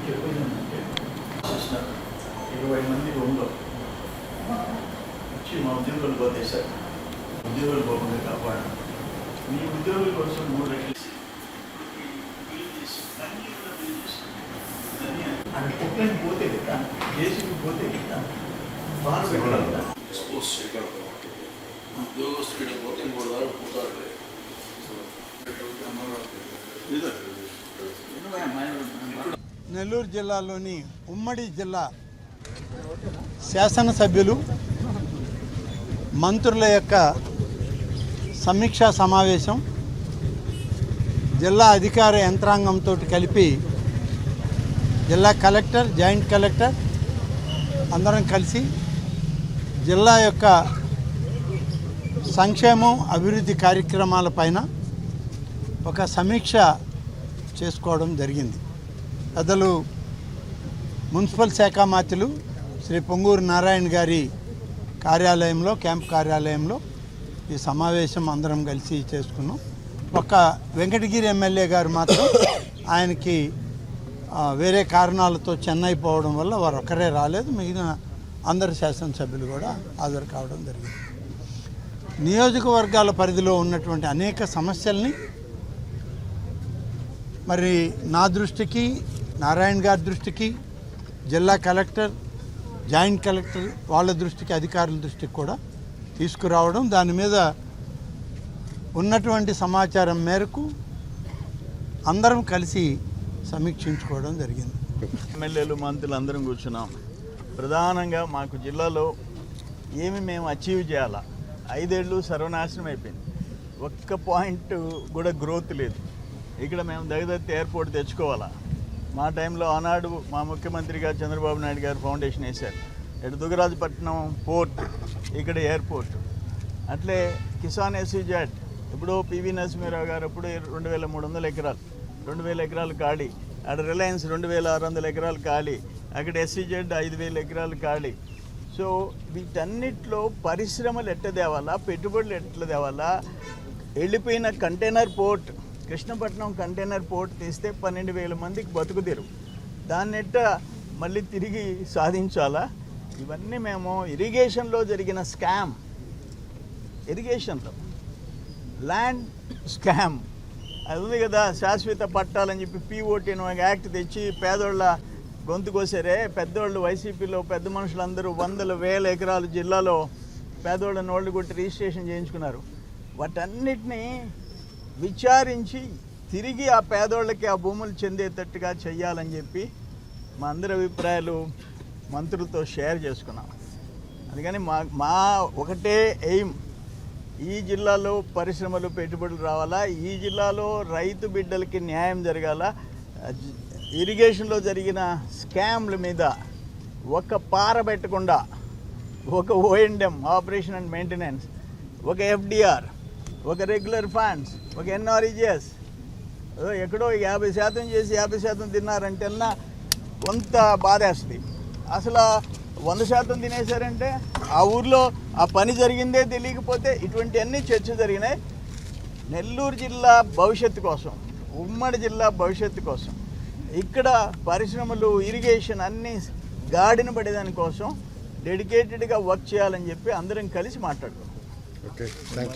చెప్పేదంటే 20 మంది రూమ్లో వచ్చి మా ఉద్యోగులు పోతేశారు. ఉద్యోగులు పోకుండా కాపాడు. మీ ఉద్యోగుల కోసం 3 లక్షలు అది కుక్కని పోతే కదా, జేసీబీ పోతే కదా, బాగా పెట్టాలి కదా. ఉద్యోగస్తుడు పోతే 3 దాకా పోతారు. నెల్లూరు జిల్లాలోని ఉమ్మడి జిల్లా శాసనసభ్యులు మంత్రుల యొక్క సమీక్షా సమావేశం జిల్లా అధికార యంత్రాంగంతో కలిపి జిల్లా కలెక్టర్, జాయింట్ కలెక్టర్ అందరం కలిసి జిల్లా యొక్క సంక్షేమం, అభివృద్ధి కార్యక్రమాలపైన ఒక సమీక్ష చేసుకోవడం జరిగింది. పెద్దలు మున్సిపల్ శాఖ మంత్రులు శ్రీ పొంగూరు నారాయణ గారి కార్యాలయంలో, క్యాంప్ కార్యాలయంలో ఈ సమావేశం అందరం కలిసి చేసుకున్నాం. ఒక వెంకటగిరి ఎమ్మెల్యే గారు మాత్రం ఆయనకి వేరే కారణాలతో చెన్నై పోవడం వల్ల వారు ఒక్కరే రాలేదు. మిగిలిన అందరు శాసనసభ్యులు కూడా హాజరు కావడం జరిగింది. నియోజకవర్గాల పరిధిలో ఉన్నటువంటి అనేక సమస్యల్ని మరి నా దృష్టికి, నారాయణ గారి దృష్టికి, జిల్లా కలెక్టర్, జాయింట్ కలెక్టర్ వాళ్ళ దృష్టికి, అధికారుల దృష్టికి కూడా తీసుకురావడం, దాని మీద ఉన్నటువంటి సమాచారం మేరకు అందరం కలిసి సమీక్షించుకోవడం జరిగింది. ఎమ్మెల్యేలు, మంత్రులు అందరం కూర్చున్నాం. ప్రధానంగా మాకు జిల్లాలో ఏమి మేము అచీవ్ చేయాలా, 5 ఏళ్ళు సర్వనాశనం అయిపోయింది. ఒక్క పాయింట్ కూడా గ్రోత్ లేదు. ఇక్కడ మేము దగ్గర ఎయిర్పోర్ట్ తెచ్చుకోవాలా. మా టైంలో ఆనాడు మా ముఖ్యమంత్రి గారు చంద్రబాబు నాయుడు గారు ఫౌండేషన్ వేశారు. ఇటు దుగ్గరాజపట్నం పోర్ట్, ఇక్కడ ఎయిర్పోర్ట్. అట్లే కిసాన్ SEZ ఇప్పుడు పివి నరసింహారావు గారు అప్పుడు 2300 ఎకరాలు, 2000 ఎకరాలు ఖాళీ. అక్కడ రిలయన్స్ 2600 ఎకరాలు ఖాళీ. అక్కడ SEZ 5000 ఎకరాలు ఖాళీ. సో వీటన్నిటిలో పరిశ్రమలు ఎట్లా తేవాలా, పెట్టుబడులు ఎట్లా తేవాలా. వెళ్ళిపోయిన container port, Krishnapatnam container port తీస్తే 12,000 మందికి బతుకుదేరు. దాన్ని ఎట్ట మళ్ళీ తిరిగి సాధించాలా. ఇవన్నీ మేము ఇరిగేషన్లో జరిగిన స్కామ్, ఇరిగేషన్లో ల్యాండ్ స్కామ్ అది ఉంది కదా, శాశ్వత పట్టాలని చెప్పి POT యాక్ట్ తెచ్చి పేదోళ్ళ గొంతు కోసారే. పెద్దోళ్ళు వైసీపీలో పెద్ద మనుషులందరూ 100,000 ఎకరాలు జిల్లాలో పేదోళ్ళ నోళ్ళు కొట్టి రిజిస్ట్రేషన్ చేయించుకున్నారు. వాటన్నిటినీ విచారించి తిరిగి ఆ పేదోళ్ళకి ఆ భూములు చెందేటట్టుగా చెయ్యాలని చెప్పి మా అందరి అభిప్రాయాలు మంత్రులతో షేర్ చేసుకున్నాం. అందుకని మా ఒకటే ఎయిమ్, ఈ జిల్లాలో పరిశ్రమలు, పెట్టుబడులు రావాలా, ఈ జిల్లాలో రైతు బిడ్డలకి న్యాయం జరగాల. ఇరిగేషన్లో జరిగిన స్కామ్ల మీద ఒక పార పెట్టకుండా, ఒక O&M, ఆపరేషన్ అండ్ మెయింటెనెన్స్, ఒక ఎఫ్డిఆర్, ఒక రెగ్యులర్ ఫండ్స్, ఒక ఎన్ఆర్ఈజిఎస్ ఎక్కడో 50% చేసి 50% తిన్నారంటేనా కొంత బాధేస్తుంది. అసలు 100% తినేశారంటే ఆ ఊర్లో ఆ పని జరిగిందే తెలియకపోతే ఇటువంటివన్నీ చర్చ జరిగినాయి. నెల్లూరు జిల్లా భవిష్యత్తు కోసం, ఉమ్మడి జిల్లా భవిష్యత్తు కోసం, ఇక్కడ పరిశ్రమలు, ఇరిగేషన్ అన్నీ గాడిన పడేదానికోసం డెడికేటెడ్గా వర్క్ చేయాలని చెప్పి అందరం కలిసి మాట్లాడుకున్నాం. Okay, thank you.